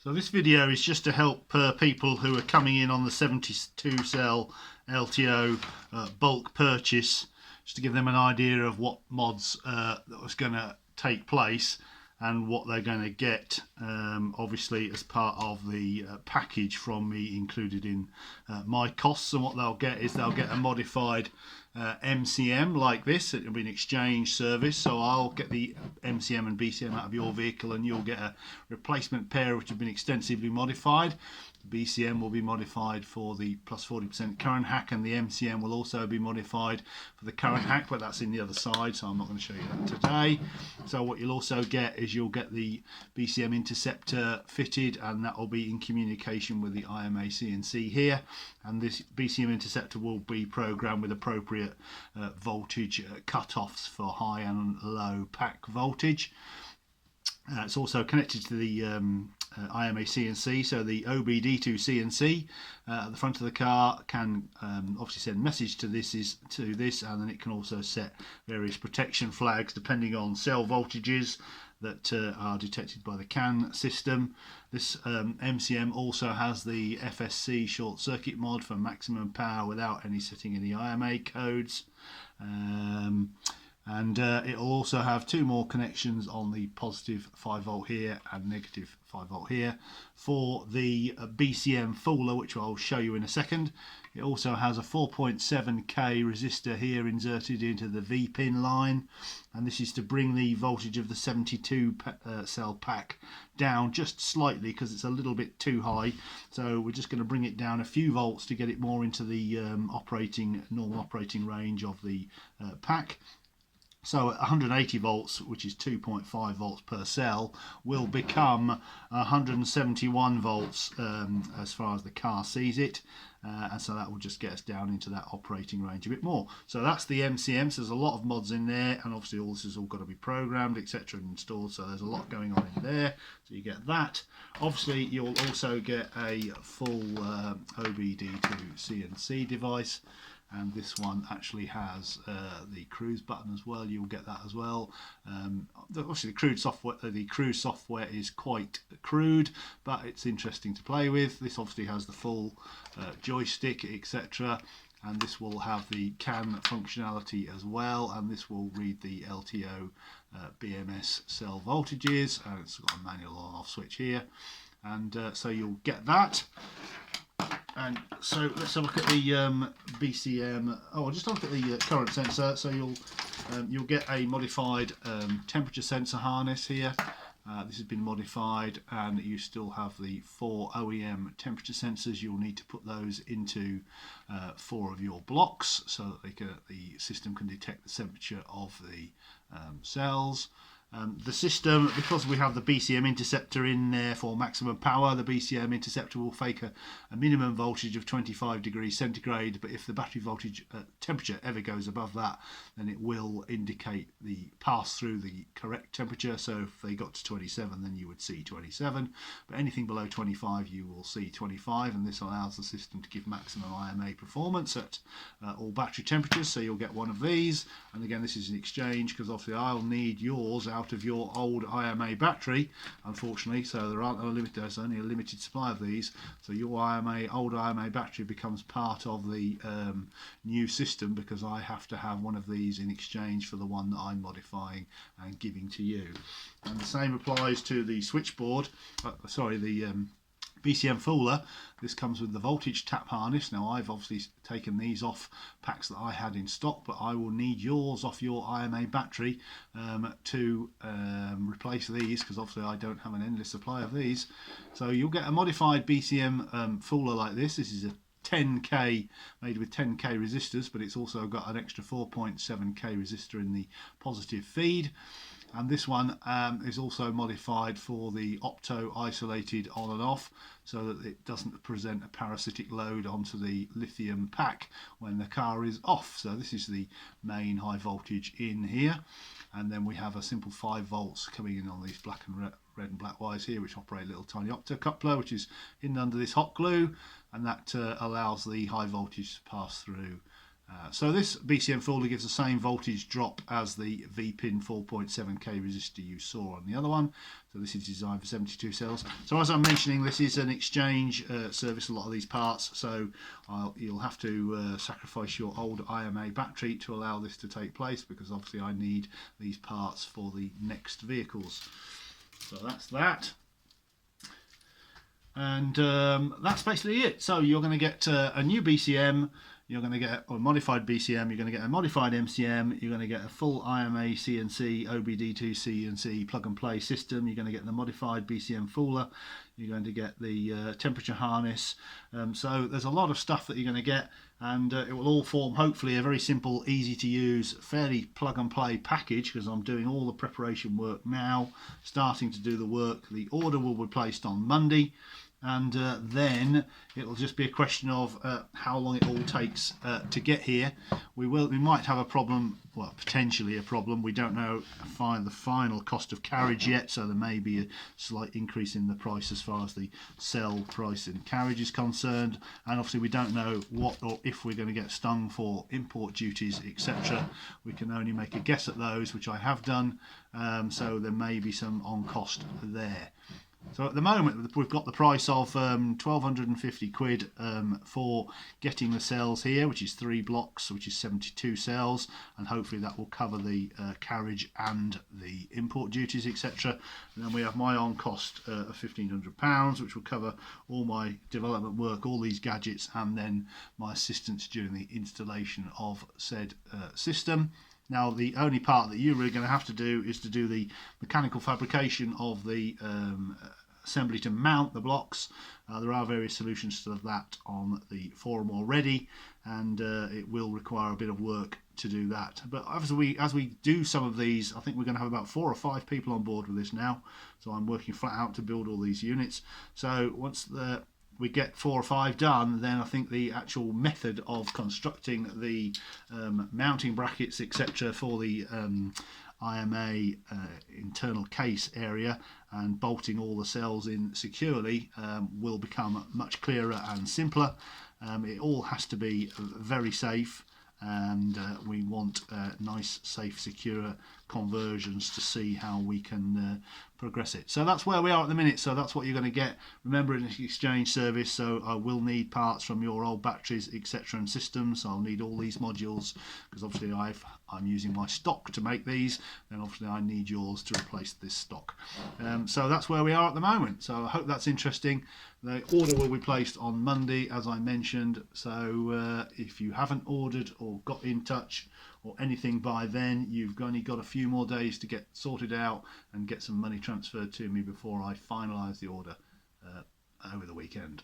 So this video is just to help people who are coming in on the 72 cell LTO bulk purchase, just to give them an idea of what mods that was going to take place and what they're going to get, obviously as part of the package from me included in my costs. And what they'll get is they'll get a modified MCM like this. It'll be an exchange service, so I'll get the MCM and BCM out of your vehicle and you'll get a replacement pair which have been extensively modified. The BCM will be modified for the plus 40% current hack, and the MCM will also be modified for the current hack, but that's in the other side, so I'm not going to show you that today. So what you'll also get is you'll get the BCM interceptor fitted, and that will be in communication with the IMA CNC here, and this BCM interceptor will be programmed with appropriate voltage cut-offs for high and low pack voltage. It's also connected to the IMA CNC, so the OBD2 CNC at the front of the car can obviously send message to this, and then it can also set various protection flags depending on cell voltages that are detected by the CAN system. This MCM also has the FSC short circuit mod for maximum power without any setting in the IMA codes. And it'll also have two more connections on the positive 5 volt here and negative 5 volt here for the BCM fooler, which I'll show you in a second. It also has a 4.7k resistor here inserted into the V pin line, and this is to bring the voltage of the 72 cell pack down just slightly because it's a little bit too high. So we're just going to bring it down a few volts to get it more into the normal operating range of the pack. So 180 volts, which is 2.5 volts per cell, will become 171 volts as far as the car sees it. And so that will just get us down into that operating range a bit more. So that's the MCM. So there's a lot of mods in there, and obviously all this has all got to be programmed, etc., and installed. So there's a lot going on in there. So you get that. Obviously you'll also get a full OBD2 CNC device. And this one actually has the cruise button as well. You'll get that as well. Obviously, the cruise software is quite crude, but it's interesting to play with. This obviously has the full joystick, etc. And this will have the CAN functionality as well. And this will read the LTO BMS cell voltages. And it's got a manual on-off switch here. And so you'll get that. And so let's have a look at the BCM. Oh, I'll just look at the current sensor. So you'll get a modified temperature sensor harness here. This has been modified, and you still have the 4 OEM temperature sensors. You'll need to put those into 4 of your blocks so that the system can detect the temperature of the cells. The system, because we have the BCM interceptor in there for maximum power, the BCM interceptor will fake a minimum voltage of 25 degrees centigrade, but if the battery voltage temperature ever goes above that, then it will indicate the pass through the correct temperature. So if they got to 27, then you would see 27, but anything below 25 you will see 25, and this allows the system to give maximum IMA performance at all battery temperatures. So you'll get one of these, and again this is an exchange because obviously I'll need yours out of your old IMA battery, unfortunately, so there's only a limited supply of these, so your old IMA battery becomes part of the new system because I have to have one of these in exchange for the one that I'm modifying and giving to you. And the same applies to the switchboard, the BCM fooler. This comes with the voltage tap harness. Now I've obviously taken these off packs that I had in stock, but I will need yours off your IMA battery to replace these, because obviously I don't have an endless supply of these. So you'll get a modified BCM fooler like this. This is a 10k made with 10k resistors, but it's also got an extra 4.7k resistor in the positive feed. And this one is also modified for the opto isolated on and off, so that it doesn't present a parasitic load onto the lithium pack when the car is off. So this is the main high voltage in here, and then we have a simple 5 volts coming in on these black and red and black wires here, which operate a little tiny opto coupler, which is hidden under this hot glue, and that allows the high voltage to pass through So this BCM folder gives the same voltage drop as the VPIN 4.7k resistor you saw on the other one. So this is designed for 72 cells. So as I'm mentioning, this is an exchange service, a lot of these parts. So you'll have to sacrifice your old IMA battery to allow this to take place, because obviously I need these parts for the next vehicles. So that's that. And that's basically it. So you're going to get a new BCM, you're going to get a modified BCM, you're going to get a modified MCM, you're going to get a full IMA CNC, OBD2 CNC plug and play system, you're going to get the modified BCM fooler, you're going to get the temperature harness. So there's a lot of stuff that you're going to get, and it will all form hopefully a very simple, easy to use, fairly plug and play package, because I'm doing all the preparation work now, starting to do the work. The order will be placed on Monday. And then it'll just be a question of how long it all takes to get here. We might have a problem, well, potentially a problem. We don't know the final cost of carriage yet, so there may be a slight increase in the price as far as the cell price and carriage is concerned. And obviously we don't know what or if we're going to get stung for import duties, etc. We can only make a guess at those, which I have done. So there may be some on cost there. So at the moment we've got the price of 1,250 quid for getting the cells here, which is 3 blocks, which is 72 cells, and hopefully that will cover the carriage and the import duties, etc. And then we have my on cost of £1,500, which will cover all my development work, all these gadgets, and then my assistance during the installation of said system. Now the only part that you're really going to have to do is to do the mechanical fabrication of the assembly to mount the blocks. There are various solutions to that on the forum already, and it will require a bit of work to do that. But as we do some of these, I think we're going to have about 4 or 5 people on board with this now, so I'm working flat out to build all these units. So once we get 4 or 5 done, then I think the actual method of constructing the mounting brackets, etc., for the IMA internal case area and bolting all the cells in securely will become much clearer and simpler. It all has to be very safe, and we want nice, safe, secure conversions to see how we can progress it. So that's where we are at the minute. So that's what you're going to get. Remember, it's an exchange service, so I will need parts from your old batteries, etc., and systems. So I'll need all these modules, because obviously I'm using my stock to make these, and obviously I need yours to replace this stock. So that's where we are at the moment. So I hope that's interesting. The order will be placed on Monday, as I mentioned. So if you haven't ordered or got in touch or anything by then, you've only got a few more days to get sorted out and get some money transferred to me before I finalise the order over the weekend.